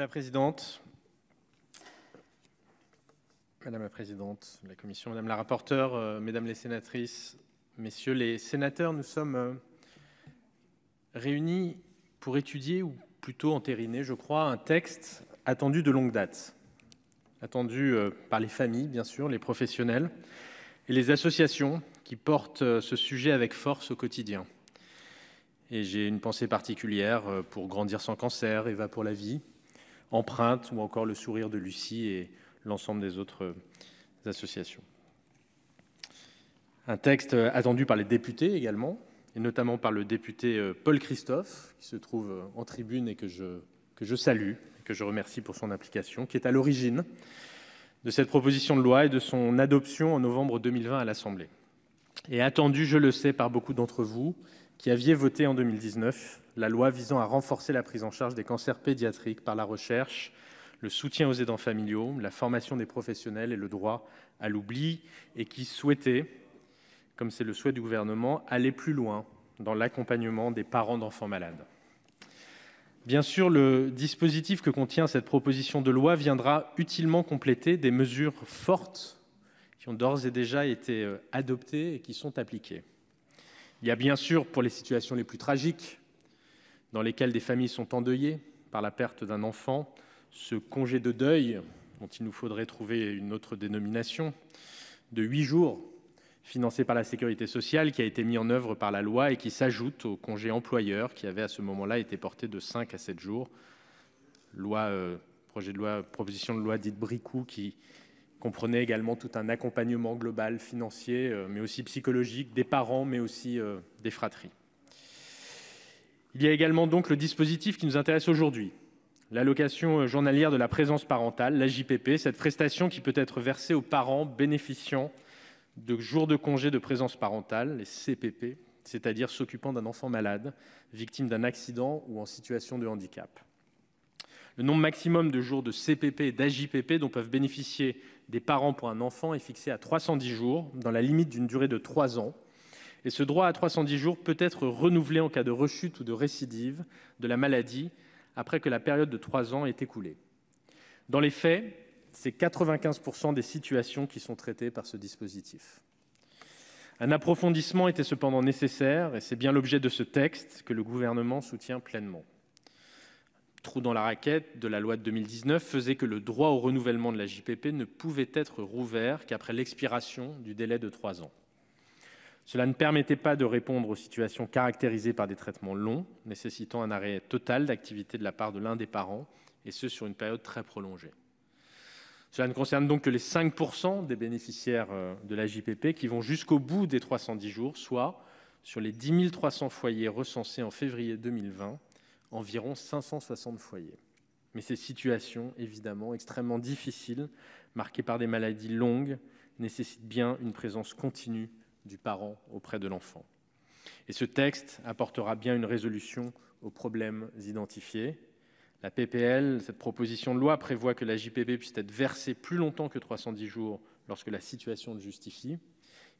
la présidente, madame la présidente de la commission, madame la rapporteure, mesdames les sénatrices, messieurs les sénateurs, nous sommes réunis pour étudier, ou plutôt entériner, je crois, un texte attendu de longue date, attendu par les familles, bien sûr, les professionnels et les associations qui portent ce sujet avec force au quotidien. Et j'ai une pensée particulière pour Grandir sans cancer, Eva pour la vie, Empreinte ou encore le sourire de Lucie et l'ensemble des autres associations. Un texte attendu par les députés également, et notamment par le député Paul Christophe, qui se trouve en tribune et que je salue, et que je remercie pour son implication, qui est à l'origine de cette proposition de loi et de son adoption en novembre 2020 à l'Assemblée. Et attendu, je le sais, par beaucoup d'entre vous, qui aviez voté en 2019 la loi visant à renforcer la prise en charge des cancers pédiatriques par la recherche, le soutien aux aidants familiaux, la formation des professionnels et le droit à l'oubli, et qui souhaitait, comme c'est le souhait du gouvernement, aller plus loin dans l'accompagnement des parents d'enfants malades. Bien sûr, le dispositif que contient cette proposition de loi viendra utilement compléter des mesures fortes qui ont d'ores et déjà été adoptées et qui sont appliquées. Il y a bien sûr, pour les situations les plus tragiques, dans lesquelles des familles sont endeuillées par la perte d'un enfant, ce congé de deuil, dont il nous faudrait trouver une autre dénomination, de 8 jours, financé par la Sécurité sociale, qui a été mis en œuvre par la loi et qui s'ajoute au congé employeur, qui avait à ce moment-là été porté de 5 à 7 jours. Proposition de loi dite Bricout, qui comprenait également tout un accompagnement global financier, mais aussi psychologique, des parents, mais aussi des fratries. Il y a également donc le dispositif qui nous intéresse aujourd'hui, l'allocation journalière de la présence parentale, l'AJPP, cette prestation qui peut être versée aux parents bénéficiant de jours de congé de présence parentale, les CPP, c'est-à-dire s'occupant d'un enfant malade, victime d'un accident ou en situation de handicap. Le nombre maximum de jours de CPP et d'AJPP dont peuvent bénéficier des parents pour un enfant est fixé à 310 jours, dans la limite d'une durée de 3 ans. Et ce droit à 310 jours peut être renouvelé en cas de rechute ou de récidive de la maladie après que la période de 3 ans est écoulée. Dans les faits, c'est 95% des situations qui sont traitées par ce dispositif. Un approfondissement était cependant nécessaire et c'est bien l'objet de ce texte que le gouvernement soutient pleinement. Trou dans la raquette de la loi de 2019 faisait que le droit au renouvellement de la JPP ne pouvait être rouvert qu'après l'expiration du délai de 3 ans. Cela ne permettait pas de répondre aux situations caractérisées par des traitements longs, nécessitant un arrêt total d'activité de la part de l'un des parents, et ce sur une période très prolongée. Cela ne concerne donc que les 5% des bénéficiaires de la JPP qui vont jusqu'au bout des 310 jours, soit sur les 10 300 foyers recensés en février 2020, environ 560 foyers. Mais ces situations, évidemment, extrêmement difficiles, marquées par des maladies longues, nécessitent bien une présence continue du parent auprès de l'enfant. Et ce texte apportera bien une résolution aux problèmes identifiés. La PPL, cette proposition de loi, prévoit que la JPP puisse être versée plus longtemps que 310 jours lorsque la situation le justifie.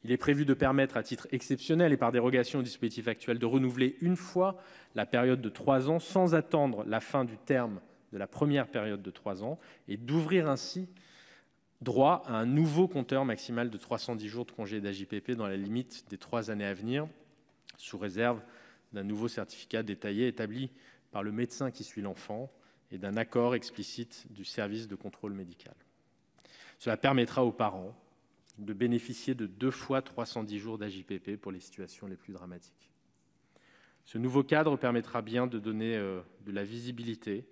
Il est prévu de permettre, à titre exceptionnel et par dérogation au dispositif actuel, de renouveler une fois la période de 3 ans sans attendre la fin du terme de la première période de 3 ans et d'ouvrir ainsi droit à un nouveau compteur maximal de 310 jours de congé d'AJPP dans la limite des 3 années à venir, sous réserve d'un nouveau certificat détaillé établi par le médecin qui suit l'enfant et d'un accord explicite du service de contrôle médical. Cela permettra aux parents de bénéficier de 2 fois 310 jours d'AJPP pour les situations les plus dramatiques. Ce nouveau cadre permettra bien de donner de la visibilité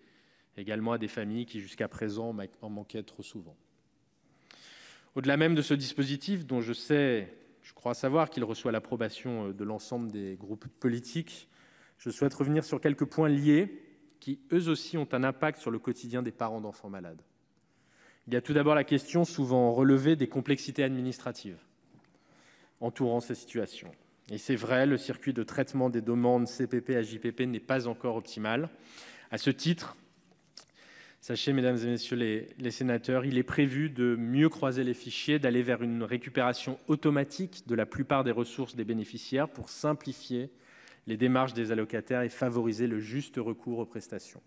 également à des familles qui jusqu'à présent en manquaient trop souvent. Au-delà même de ce dispositif, dont je crois savoir qu'il reçoit l'approbation de l'ensemble des groupes politiques, je souhaite revenir sur quelques points liés qui, eux aussi, ont un impact sur le quotidien des parents d'enfants malades. Il y a tout d'abord la question souvent relevée des complexités administratives entourant ces situations. Et c'est vrai, le circuit de traitement des demandes CPP à JPP n'est pas encore optimal. À ce titre, sachez, mesdames et messieurs les sénateurs, il est prévu de mieux croiser les fichiers, d'aller vers une récupération automatique de la plupart des ressources des bénéficiaires pour simplifier les démarches des allocataires et favoriser le juste recours aux prestations.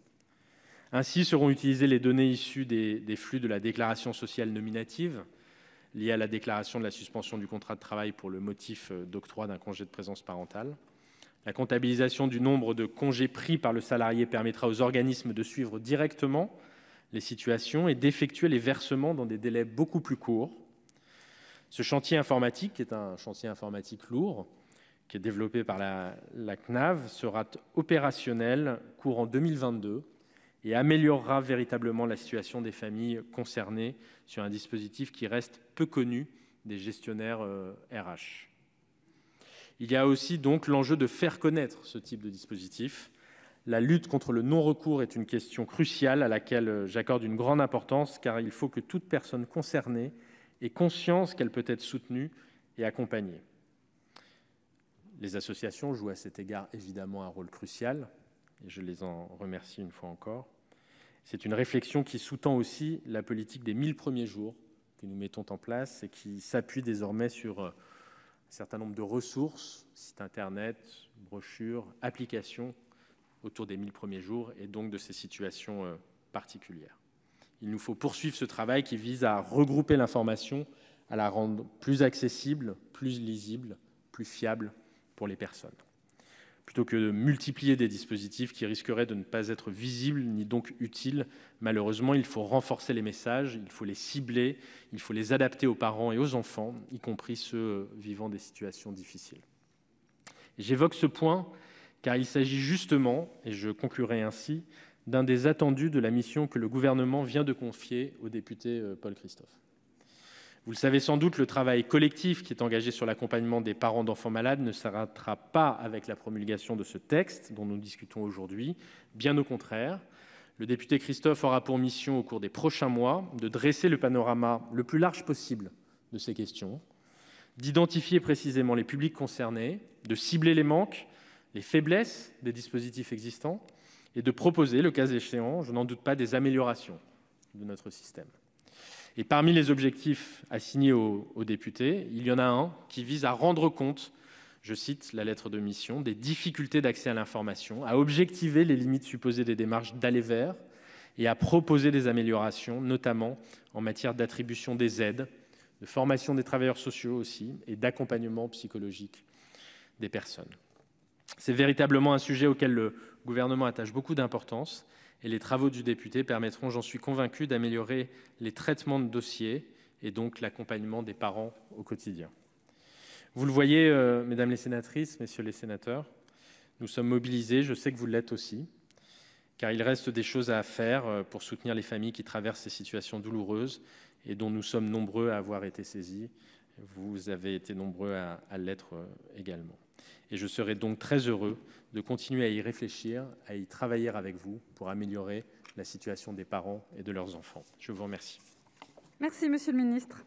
Ainsi seront utilisées les données issues des flux de la déclaration sociale nominative, liée à la déclaration de la suspension du contrat de travail pour le motif d'octroi d'un congé de présence parentale. La comptabilisation du nombre de congés pris par le salarié permettra aux organismes de suivre directement les situations et d'effectuer les versements dans des délais beaucoup plus courts. Ce chantier informatique, qui est un chantier informatique lourd, qui est développé par la CNAV, sera opérationnel courant 2022 et améliorera véritablement la situation des familles concernées sur un dispositif qui reste peu connu des gestionnaires RH. Il y a aussi donc l'enjeu de faire connaître ce type de dispositif. La lutte contre le non-recours est une question cruciale à laquelle j'accorde une grande importance, car il faut que toute personne concernée ait conscience qu'elle peut être soutenue et accompagnée. Les associations jouent à cet égard évidemment un rôle crucial, et je les en remercie une fois encore. C'est une réflexion qui sous-tend aussi la politique des 1000 premiers jours que nous mettons en place et qui s'appuie désormais sur un certain nombre de ressources, sites internet, brochures, applications, autour des 1000 premiers jours et donc de ces situations particulières. Il nous faut poursuivre ce travail qui vise à regrouper l'information, à la rendre plus accessible, plus lisible, plus fiable pour les personnes. Plutôt que de multiplier des dispositifs qui risqueraient de ne pas être visibles ni donc utiles, malheureusement, il faut renforcer les messages, il faut les cibler, il faut les adapter aux parents et aux enfants, y compris ceux vivant des situations difficiles. J'évoque ce point car il s'agit justement, et je conclurai ainsi, d'un des attendus de la mission que le gouvernement vient de confier au député Paul Christophe. Vous le savez sans doute, le travail collectif qui est engagé sur l'accompagnement des parents d'enfants malades ne s'arrêtera pas avec la promulgation de ce texte dont nous discutons aujourd'hui. Bien au contraire, le député Christophe aura pour mission au cours des prochains mois de dresser le panorama le plus large possible de ces questions, d'identifier précisément les publics concernés, de cibler les manques, les faiblesses des dispositifs existants et de proposer, le cas échéant, je n'en doute pas, des améliorations de notre système. Et parmi les objectifs assignés aux députés, il y en a un qui vise à rendre compte, je cite la lettre de mission, des difficultés d'accès à l'information, à objectiver les limites supposées des démarches d'aller vers et à proposer des améliorations, notamment en matière d'attribution des aides, de formation des travailleurs sociaux aussi et d'accompagnement psychologique des personnes. C'est véritablement un sujet auquel le gouvernement attache beaucoup d'importance et les travaux du député permettront, j'en suis convaincu, d'améliorer les traitements de dossiers et donc l'accompagnement des parents au quotidien. Vous le voyez, mesdames les sénatrices, messieurs les sénateurs, nous sommes mobilisés, je sais que vous l'êtes aussi, car il reste des choses à faire pour soutenir les familles qui traversent ces situations douloureuses et dont nous sommes nombreux à avoir été saisis. Vous avez été nombreux à l'être également. Et je serai donc très heureux de continuer à y réfléchir, à y travailler avec vous pour améliorer la situation des parents et de leurs enfants. Je vous remercie. Merci, Monsieur le Ministre.